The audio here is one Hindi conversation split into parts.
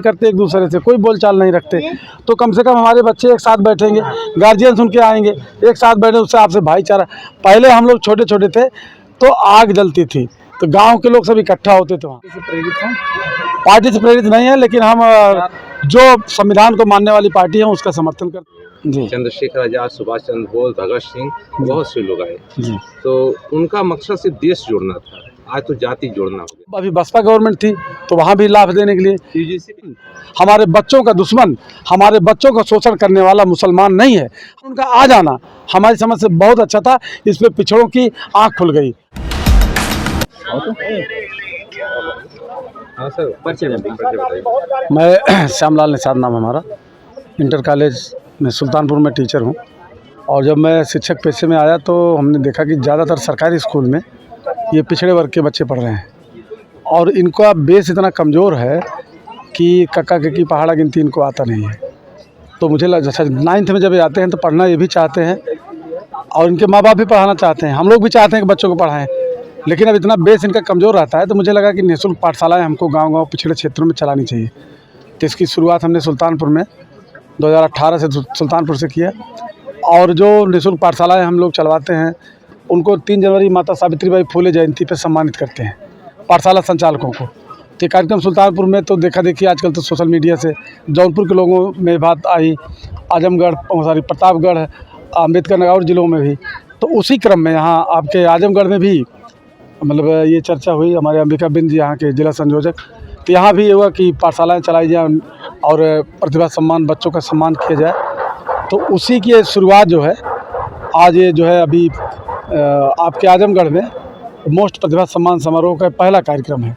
करते एक दूसरे से, कोई बोलचाल नहीं रखते। तो कम से कम हमारे बच्चे एक साथ बैठेंगे, गार्जियन सुन के आएंगे, एक साथ बैठे, उससे आपसे भाईचारा। पहले हम लोग छोटे छोटे थे तो आग जलती थी, तो गांव के लोग सब इकट्ठा होते थे वहाँ। पार्टी से प्रेरित नहीं है, लेकिन हम जो संविधान को मानने वाली पार्टी है उसका समर्थन करते हैं। जी, चंद्रशेखर आजाद, सुभाष चंद्र बोस, भगत सिंह, बहुत से लोग आए जी। तो उनका मकसद सिर्फ देश जोड़ना था, आज तो जाति जोड़ना हो गया। अभी बसपा गवर्नमेंट थी तो वहाँ भी लाभ देने के लिए। यूजीसी हमारे बच्चों का दुश्मन, हमारे बच्चों का शोषण करने वाला मुसलमान नहीं है। उनका आ जाना हमारी समझ से बहुत अच्छा था, इस पे पिछड़ों की आंख खुल गई। हाँ सर, परिचय बताइए। मैं श्यामलाल निषाद नाम हमारा, इंटर कॉलेज में सुल्तानपुर में टीचर हूँ। और जब मैं शिक्षक पेशे में आया तो हमने देखा कि ज़्यादातर सरकारी स्कूल में ये पिछड़े वर्ग के बच्चे पढ़ रहे हैं और इनका बेस इतना कमज़ोर है कि कक्का कक्की पहाड़ा गिनती इनको आता नहीं है। तो मुझे लगा अच्छा 9th में जब ये आते हैं तो पढ़ना ये भी चाहते हैं और इनके माँ बाप भी पढ़ाना चाहते हैं, हम लोग भी चाहते हैं कि बच्चों को पढ़ाएं, लेकिन अब इतना बेस इनका कमज़ोर रहता है तो मुझे लगा कि निःशुल्क पाठशालाएँ हमको गाँव-गाँव पिछड़े क्षेत्रों में चलानी चाहिए। तो इसकी शुरुआत हमने सुल्तानपुर में 2018 से सुल्तानपुर से किया। और जो निःशुल्क पाठशालाएँ हम लोग चलवाते हैं उनको 3 जनवरी माता सावित्रीबाई फुले जयंती पर सम्मानित करते हैं पाठशाला संचालकों को। तो ये कार्यक्रम सुल्तानपुर में तो देखा देखी आजकल तो सोशल मीडिया से जौनपुर के लोगों में बात आई, आजमगढ़ प्रतापगढ़, अम्बेडकर नगर जिलों में भी। तो उसी क्रम में यहाँ आपके आजमगढ़ में भी मतलब ये चर्चा हुई, हमारे अंबिका बिंद जी यहाँ के जिला संयोजक। तो यहाँ भी ये हुआ कि पाठशालाएँ चलाई जाए और प्रतिभा सम्मान, बच्चों का सम्मान किया जाए। तो उसी की शुरुआत जो है आज ये जो है अभी आपके आजमगढ़ में मोस्ट प्रतिभा सम्मान समारोह का पहला कार्यक्रम है।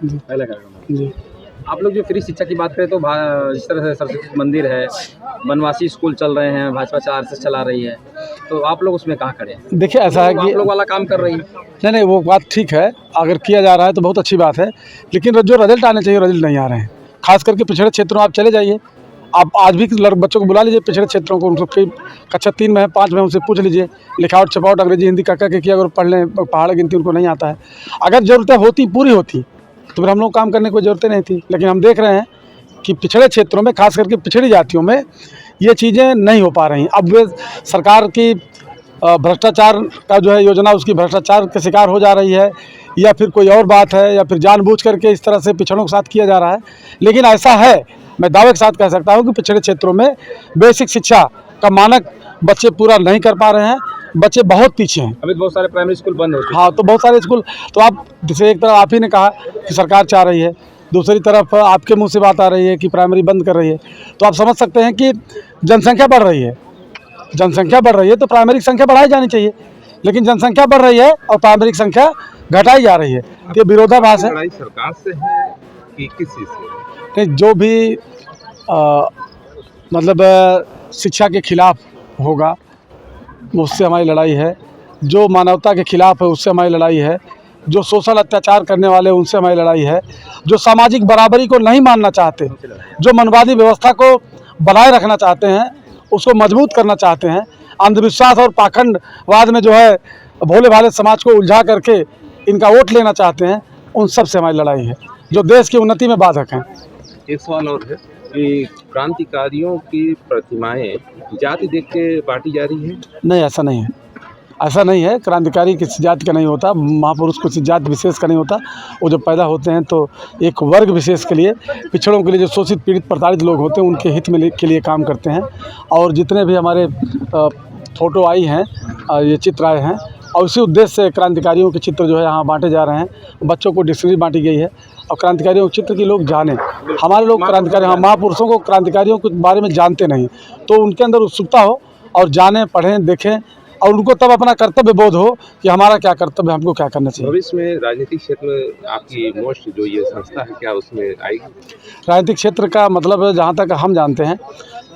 पहला कार्यक्रम जी। आप लोग जो फ्री शिक्षा की बात करें तो जिस तरह से सरस्वती मंदिर है, बनवासी स्कूल चल रहे हैं, भाजपा 4 चला रही है, तो आप लोग उसमें कहाँ खड़े हैं? देखिए ऐसा है कि आप लोग वाला काम कर रही है। नहीं वो बात ठीक है, अगर किया जा रहा है तो बहुत अच्छी बात है, लेकिन जो रिजल्ट आने चाहिए रिजल्ट नहीं आ रहे हैं। खास करके पिछड़े क्षेत्रों आप चले जाइए, आप आज भी बच्चों को बुला लीजिए पिछड़े क्षेत्रों को, उनको फिर कक्षा 3 में है 5 में उनसे पूछ लीजिए, लिखावट छपावट अंग्रेजी हिंदी कक्का कक्की अगर पढ़ लें, पहाड़ा गिनती उनको नहीं आता है। अगर ज़रूरतें होती पूरी होती तो फिर हम लोग काम करने की कोई ज़रूरतें नहीं थी। लेकिन हम देख रहे हैं कि पिछड़े क्षेत्रों में खास करके पिछड़ी जातियों में ये चीज़ें नहीं हो पा रही। अब वे सरकार की भ्रष्टाचार का जो है योजना उसकी भ्रष्टाचार के शिकार हो जा रही है, या फिर कोई और बात है, या फिर जानबूझ करके इस तरह से पिछड़ों के साथ किया जा रहा है। लेकिन ऐसा है, मैं दावे के साथ कह सकता हूँ कि पिछड़े क्षेत्रों में बेसिक शिक्षा का मानक बच्चे पूरा नहीं कर पा रहे हैं, बच्चे बहुत पीछे हैं। अभी बहुत सारे प्राइमरी स्कूल बंद हो चुके हैं। हाँ, तो बहुत सारे स्कूल, तो आप जैसे एक तरफ आप ही ने कहा कि सरकार चाह रही है, दूसरी तरफ आपके मुंह से बात आ रही है कि प्राइमरी बंद कर रही है। तो आप समझ सकते हैं कि जनसंख्या बढ़ रही है, जनसंख्या बढ़ रही है तो प्राइमरी की संख्या बढ़ाई जानी चाहिए, लेकिन जनसंख्या बढ़ रही है और प्राइमरी की संख्या घटाई जा रही है। ये विरोधाभास है। लड़ाई सरकार से है कि किस चीज़ से? नहीं, जो भी मतलब शिक्षा के खिलाफ होगा उससे हमारी लड़ाई है, जो मानवता के खिलाफ है उससे हमारी लड़ाई है, जो शोषण अत्याचार करने वाले उनसे हमारी लड़ाई है, जो सामाजिक बराबरी को नहीं मानना चाहते, जो मनवादी व्यवस्था को बनाए रखना चाहते हैं, उसको मजबूत करना चाहते हैं, अंधविश्वास और पाखंडवाद में जो है भोले भाले समाज को उलझा करके इनका वोट लेना चाहते हैं, उन सब से हमारी लड़ाई है, जो देश की उन्नति में बाधक हैं। एक सवाल और है कि क्रांतिकारियों की प्रतिमाएं जाति देख के बांटी जा रही है? नहीं, ऐसा नहीं है, ऐसा नहीं है। क्रांतिकारी किसी जाति का नहीं होता, महापुरुष किसी जाति विशेष का नहीं होता। वो जब पैदा होते हैं तो एक वर्ग विशेष के लिए, पिछड़ों के लिए, जो शोषित पीड़ित प्रताड़ित लोग होते हैं उनके हित में के लिए काम करते हैं। और जितने भी हमारे फ़ोटो आई हैं, ये चित्र आए हैं, और उसी उद्देश्य से क्रांतिकारियों के चित्र जो है यहाँ बांटे जा रहे हैं। बच्चों को डिक्शनरी बांटी गई है और क्रांतिकारियों के चित्र की लोग जाने। हमारे लोग क्रांतिकारी, हाँ, महापुरुषों को, क्रांतिकारियों के बारे में जानते नहीं, तो उनके अंदर उत्सुकता हो और जानें, पढ़ें, देखें, और उनको तब अपना कर्तव्य बोध हो कि हमारा क्या कर्तव्य है, हमको क्या करना चाहिए। भविष्य में राजनीतिक क्षेत्र में आपकी मोस्ट जो ये संस्था है क्या उसमें आएगी? राजनीतिक क्षेत्र का मतलब जहाँ तक हम जानते हैं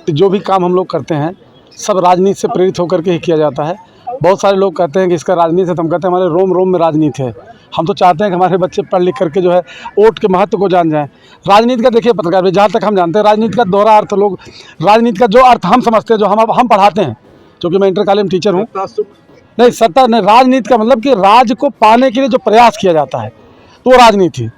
कि जो भी काम हम लोग करते हैं सब राजनीति से प्रेरित होकर के ही किया जाता है। बहुत सारे लोग कहते हैं कि इसका राजनीति है, तो हम कहते हैं हमारे रोम रोम में राजनीति है। हम तो चाहते हैं कि हमारे बच्चे पढ़ लिख करके जो है वोट के महत्व को जान जाएं। राजनीति का देखिए पत्रकार, जहाँ तक हम जानते हैं राजनीति का दोहरा अर्थ, लोग राजनीति का जो अर्थ हम समझते हैं, जो हम पढ़ाते हैं, क्योंकि मैं इंटर कॉलेज में टीचर हूँ। नहीं, सत्ता नहीं, राजनीति का मतलब कि राज को पाने के लिए जो प्रयास किया जाता है तो वो राजनीति।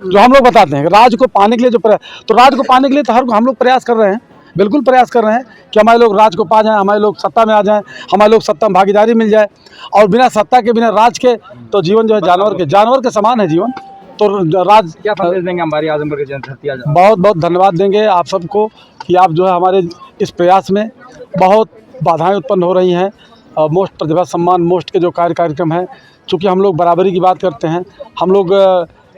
जो हम लोग बताते हैं राज को पाने के लिए तो राज को पाने के लिए तो हम लोग प्रयास कर रहे हैं, बिल्कुल प्रयास कर रहे हैं कि हमारे लोग राज को पा जाएं, हमारे लोग सत्ता में आ जाएं, हमारे लोग सत्ता में भागीदारी मिल जाए। और बिना सत्ता के, बिना राज के तो जीवन जो है जानवर के समान है जीवन। तो राज क्या संदेश देंगे हमारी आजमगढ़ के जनता? बहुत बहुत धन्यवाद देंगे आप सबको कि आप जो है हमारे इस प्रयास में बहुत बाधाएं उत्पन्न हो रही हैं। मोस्ट प्रतिभा सम्मान मोस्ट के जो कार्यक्रम हैं, चूँकि हम लोग बराबरी की बात करते हैं, हम लोग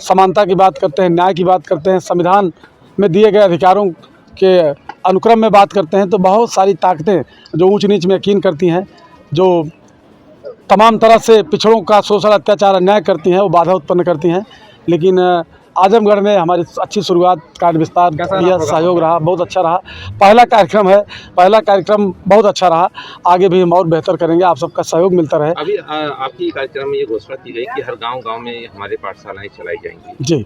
समानता की बात करते हैं, न्याय की बात करते हैं, संविधान में दिए गए अधिकारों के अनुक्रम में बात करते हैं, तो बहुत सारी ताकतें जो ऊंच नीच में यकीन करती हैं, जो तमाम तरह से पिछड़ों का शोषण अत्याचार अन्याय करती हैं, वो बाधा उत्पन्न करती हैं। लेकिन आजमगढ़ में हमारी अच्छी शुरुआत, कार्य विस्तार किया, सहयोग रहा, बहुत अच्छा रहा। पहला कार्यक्रम बहुत अच्छा रहा। आगे भी हम और बेहतर करेंगे, आप सबका सहयोग मिलता रहे। अभी आपकी कार्यक्रम में ये घोषणा की गई कि हर गांव में हमारे पाठशालाएं चलाई जाएंगी। जी,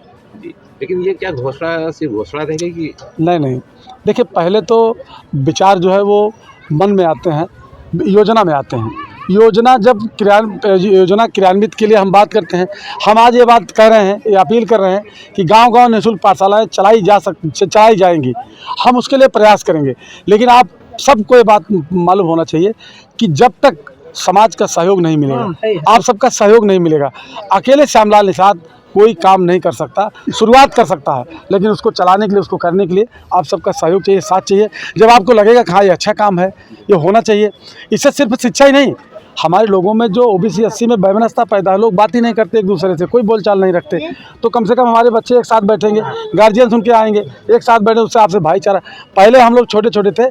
लेकिन ये क्या घोषणा सिर्फ घोषणा रहेगी कि नहीं? देखिए, पहले तो विचार जो है वो मन में आते हैं, योजना में आते हैं। योजना क्रियान्वित के लिए हम बात करते हैं। हम आज ये बात कह रहे हैं, ये अपील कर रहे हैं कि गांव-गांव निःशुल्क पाठशालाएं चलाई जाएंगी। हम उसके लिए प्रयास करेंगे। लेकिन आप सबको ये बात मालूम होना चाहिए कि जब तक समाज का सहयोग नहीं मिलेगा, आप सबका सहयोग नहीं मिलेगा, अकेले श्यामलाल निषाद कोई काम नहीं कर सकता। शुरुआत कर सकता है, लेकिन उसको चलाने के लिए, उसको करने के लिए आप सबका सहयोग चाहिए, साथ चाहिए। जब आपको लगेगा कि हाँ, ये अच्छा काम है, ये होना चाहिए। इससे सिर्फ शिक्षा ही नहीं, हमारे लोगों में जो OBC 80 में वैमनस्यता पैदा है, लोग बात ही नहीं करते एक दूसरे से, कोई बोलचाल नहीं रखते। तो कम से कम हमारे बच्चे एक साथ बैठेंगे, गार्जियन सुन के आएंगे, एक साथ बैठे, उससे आपसे भाईचारा। पहले हम लोग छोटे छोटे थे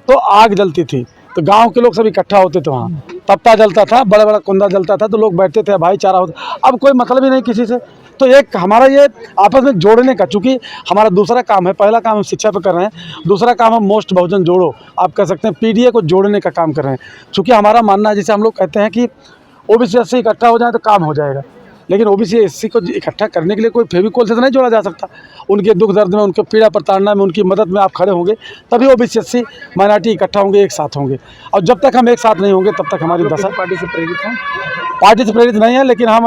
तो आग जलती थी, तो गांव के लोग सब इकट्ठा होते थे, वहाँ तप्ता जलता था, बड़ा बड़ा कुंदा जलता था, तो लोग बैठते थे, भाईचारा होता। अब कोई मतलब ही नहीं किसी से। तो एक हमारा ये आपस में जोड़ने का, चूँकि हमारा दूसरा काम है, पहला काम हम शिक्षा पे कर रहे हैं, दूसरा काम हम मोस्ट बहुजन जोड़ो, आप कह सकते हैं PDA को जोड़ने का काम कर रहे हैं। चूँकि हमारा मानना है, जैसे हम लोग कहते हैं कि OBC 80 इकट्ठा हो जाए तो काम हो जाएगा, लेकिन OBC 80 को इकट्ठा करने के लिए कोई फेविकोल से तो नहीं जोड़ा जा सकता। उनके दुख दर्द में, उनके पीड़ा प्रताड़ना में, उनकी मदद में आप खड़े होंगे, तभी OBC 80 माइनॉरिटी इकट्ठा होंगे, एक साथ होंगे। और जब तक हम एक साथ नहीं होंगे, तब तक हमारी दशा पार्टी से प्रेरित हैं? पार्टी से प्रेरित नहीं है, लेकिन हम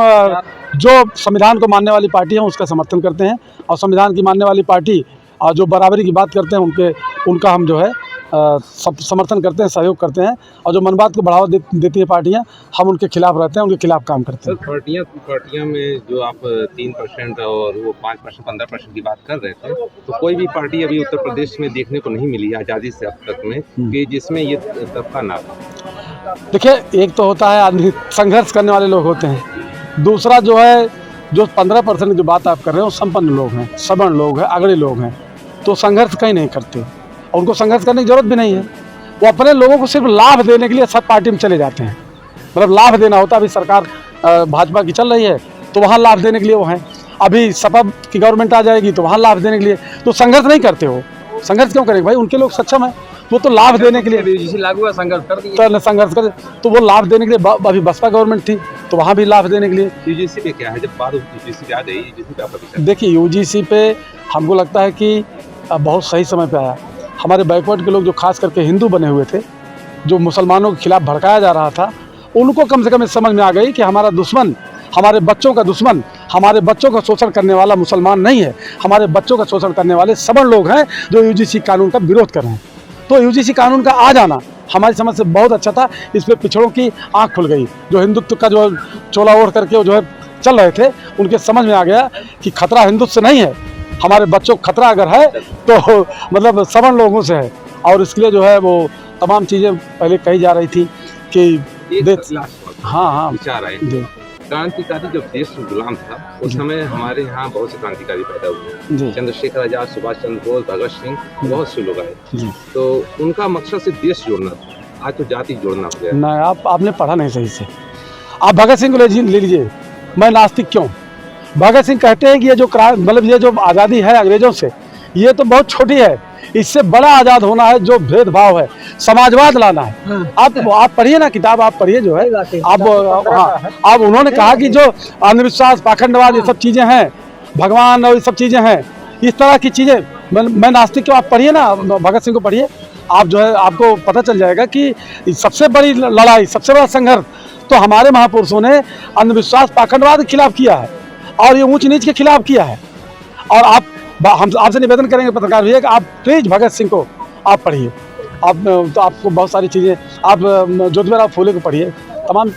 जो संविधान को मानने वाली पार्टी है उसका समर्थन करते हैं। और संविधान की मानने वाली पार्टी और जो बराबरी की बात करते हैं, उनका हम जो है समर्थन करते हैं, सहयोग करते हैं। और जो मनवाद को बढ़ावा देती है पार्टियां, हम उनके खिलाफ रहते हैं, उनके खिलाफ काम करते हैं। पार्टियां में जो आप 3% और वो 5%, 15% की बात कर रहे थे, तो कोई भी पार्टी अभी उत्तर प्रदेश में देखने को नहीं मिली आज़ादी से अब तक में कि जिसमें ये तबका ना था। देखिए, एक तो होता है आदमी, संघर्ष करने वाले लोग होते हैं। दूसरा जो है, जो 15% की जो बात आप कर रहे हो, संपन्न लोग हैं, सवर्ण लोग हैं, अगड़े लोग हैं, तो संघर्ष कहीं नहीं करते और उनको संघर्ष करने की जरूरत भी नहीं है। वो अपने लोगों को सिर्फ लाभ देने के लिए सब पार्टी में चले जाते हैं। मतलब लाभ देना होता है। अभी सरकार भाजपा की चल रही है, तो वहाँ लाभ देने के लिए वो हैं। अभी सपा की गवर्नमेंट आ जाएगी, तो वहाँ लाभ देने के लिए। तो संघर्ष नहीं करते हो, संघर्ष क्यों करेंगे भाई? उनके लोग सक्षम है, वो तो लाभ देने के लिए UGC लागू हुआ, संघर्ष कर दिया, संघर्ष कर, तो वो लाभ देने के लिए। अभी बसपा गवर्नमेंट थी, तो वहाँ भी लाभ देने के लिए। UGC पे क्या है, जब बात UGC पे आ गई, UGC पे आपका? देखिए, UGC पे हमको लगता है कि बहुत सही समय पे आया। हमारे बैकवर्ड के लोग जो खास करके हिंदू बने हुए थे, जो मुसलमानों के खिलाफ भड़काया जा रहा था, उनको कम से कम इस समझ में आ गई कि हमारा दुश्मन, हमारे बच्चों का दुश्मन, हमारे बच्चों का शोषण करने वाला मुसलमान नहीं है, हमारे बच्चों का शोषण करने वाले सवर्ण लोग हैं जो UGC कानून का विरोध कर रहे हैं। तो UGC कानून का आ जाना हमारी समझ से बहुत अच्छा था। इस पर पिछड़ों की आँख खुल गई। जो हिंदुत्व का जो चोला ओढ़ करके जो है चल रहे थे, उनके समझ में आ गया कि खतरा हिंदुत्व से नहीं है, हमारे बच्चों को खतरा अगर है तो मतलब सवर्ण लोगों से है। और इसके लिए जो है वो तमाम चीज़ें पहले कही जा रही थी कि हाँ विचार आए। क्रांतिकारी जब देश गुलाम था, उस समय हमारे यहाँ बहुत से क्रांतिकारी पैदा हुए। चंद्रशेखर आजाद, सुभाष चंद्र बोस, भगत सिंह, बहुत से लोग आए। तो उनका मकसद सिर्फ देश जोड़ना था, आज तो जाति जोड़ना हो गया। नहीं, आपने पढ़ा नहीं सही से। आप भगत सिंह को ले लीजिए। मैं नास्तिक क्यों? भगत सिंह कहते हैं कि ये जो मतलब ये जो आज़ादी है अंग्रेजों से, ये तो बहुत छोटी है, इससे बड़ा आज़ाद होना है जो भेदभाव है, समाजवाद लाना है। आप पढ़िए ना, किताब आप पढ़िए जो है आप। हाँ, अब उन्होंने कहा कि जो अंधविश्वास, पाखंडवाद, ये सब चीज़ें हैं, भगवान और ये सब चीज़ें हैं, इस तरह की चीज़ें। मैं नास्तिक क्यों? आप पढ़िए ना, भगत सिंह को पढ़िए, आप जो है आपको पता चल जाएगा कि सबसे बड़ी लड़ाई, सबसे बड़ा संघर्ष तो हमारे महापुरुषों ने अंधविश्वास, पाखंडवाद के खिलाफ किया है और ये ऊंच नीच के खिलाफ किया है। और आप हम आपसे निवेदन करेंगे पत्रकार भैया कि आप प्लीज़ भगत सिंह को आप पढ़िए। आप तो आपको बहुत सारी चीज़ें, आप ज्योतिबा फूले को पढ़िए, तमाम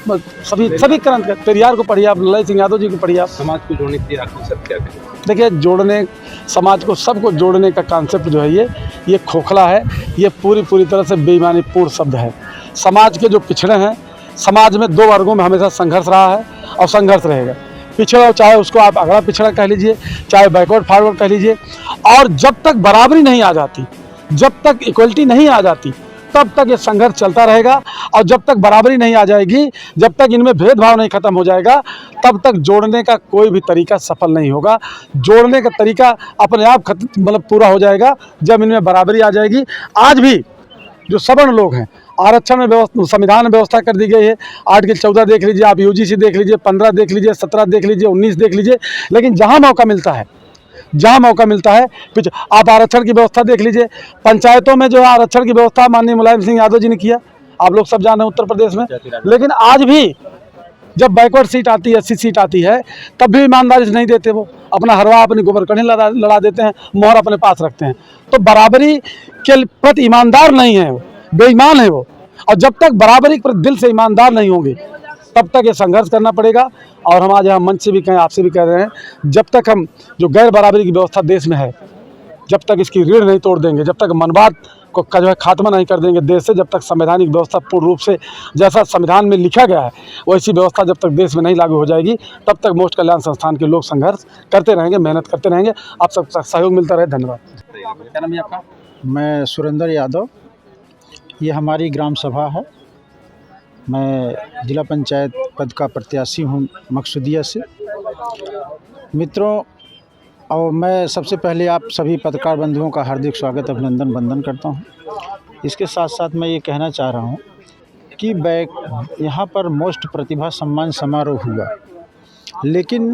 सभी क्रांति पेरियार को पढ़िए, आप ललाई सिंह यादव जी को पढ़िए। आप समाज को जोड़ने के लिए आखिर सब क्या करें? देखिए, जोड़ने, समाज को सबको जोड़ने का कॉन्सेप्ट जो है ये खोखला है, ये पूरी तरह से बेईमानीपूर्ण शब्द है। समाज के जो पिछड़े हैं, समाज में 2 वर्गों में हमेशा संघर्ष रहा है और संघर्ष रहेगा। पिछड़ा, चाहे उसको आप अगड़ा पिछड़ा कह लीजिए, चाहे बैकवर्ड फॉरवर्ड कह लीजिए, और जब तक बराबरी नहीं आ जाती, जब तक इक्वलिटी नहीं आ जाती, तब तक ये संघर्ष चलता रहेगा। और जब तक बराबरी नहीं आ जाएगी, जब तक इनमें भेदभाव नहीं खत्म हो जाएगा, तब तक जोड़ने का कोई भी तरीका सफल नहीं होगा। जोड़ने का तरीका अपने आप मतलब पूरा हो जाएगा जब इनमें बराबरी आ जाएगी। आज भी जो सवर्ण लोग हैं, आरक्षण में संविधान में व्यवस्था कर दी गई है। आर्टिकल 14 देख लीजिए, आप यूजीसी देख लीजिए, 15 देख लीजिए, 17 देख लीजिए, 19 देख लीजिए, लेकिन जहाँ मौका मिलता है, आप आरक्षण की व्यवस्था देख लीजिए। पंचायतों में जो आरक्षण की व्यवस्था माननीय मुलायम सिंह यादव जी ने किया, आप लोग सब जाने उत्तर प्रदेश में। लेकिन आज भी जब बैकवर्ड सीट आती है, 80 सीट आती है, तब भी ईमानदारी से नहीं देते। वो अपना हरवा, अपनी गोबर कढ़ी लड़ा देते हैं, मोहर अपने पास रखते हैं। तो बराबरी के प्रति ईमानदार नहीं है वो, बेईमान है वो। और जब तक बराबरी के प्रति दिल से ईमानदार नहीं होंगे, तब तक ये संघर्ष करना पड़ेगा। और हम आज यहाँ मंच से भी कहें, आपसे भी कह रहे हैं, जब तक हम जो गैर बराबरी की व्यवस्था देश में है, जब तक इसकी रीढ़ नहीं तोड़ देंगे, जब तक मनवाद का जो है खात्मा नहीं कर देंगे देश से, जब तक संवैधानिक व्यवस्था पूर्ण रूप से जैसा संविधान में लिखा गया है वैसी व्यवस्था जब तक देश में नहीं लागू हो जाएगी, तब तक मोक्ष कल्याण संस्थान के लोग संघर्ष करते रहेंगे, मेहनत करते रहेंगे। आप सब सहयोग मिलता रहे। धन्यवाद। क्या नाम है आपका? मैं सुरेंद्र यादव, ये हमारी ग्राम सभा है। मैं जिला पंचायत पद का प्रत्याशी हूँ मकसूदिया से। मित्रों, और मैं सबसे पहले आप सभी पत्रकार बंधुओं का हार्दिक स्वागत, अभिनंदन, वंदन करता हूँ। इसके साथ साथ मैं ये कहना चाह रहा हूँ कि यहाँ पर मोस्ट प्रतिभा सम्मान समारोह हुआ, लेकिन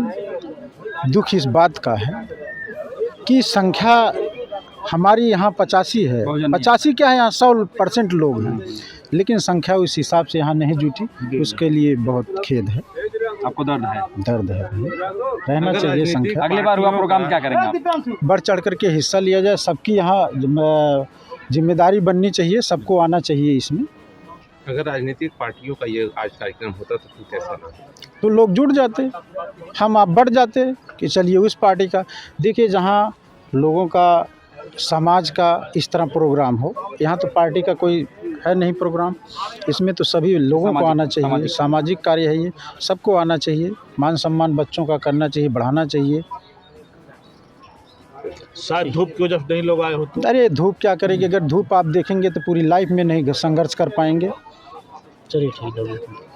दुख इस बात का है कि संख्या हमारी यहाँ 85 है। 85 क्या है, यहाँ 100% लोग हैं, लेकिन संख्या उस हिसाब से यहाँ नहीं जुटी। उसके लिए बहुत खेद है। आपको दर्द है? दर्द है भाई, रहना चाहिए संख्या। अगली बार हुआ प्रोग्राम क्या करेंगे आप? बढ़ चढ़ करके हिस्सा लिया जाए, सबकी यहाँ जिम्मेदारी बननी चाहिए, सबको आना चाहिए इसमें। अगर राजनीतिक पार्टियों का ये आज कार्यक्रम होता तो कुछ ऐसा ना, तो लोग जुड़ जाते, हम आप बढ़ जाते कि चलिए उस पार्टी का। देखिए, जहाँ लोगों का, समाज का इस तरह प्रोग्राम हो, यहाँ तो पार्टी का कोई है नहीं प्रोग्राम। इसमें तो सभी लोगों को आना चाहिए, सामाजिक कार्य है ये, सबको आना चाहिए। मान सम्मान बच्चों का करना चाहिए, बढ़ाना चाहिए। शायद धूप की वजह से नहीं लोग आए हो तो? अरे धूप क्या करेगी, अगर धूप आप देखेंगे तो पूरी लाइफ में नहीं संघर्ष कर पाएंगे। चलिए ठीक है।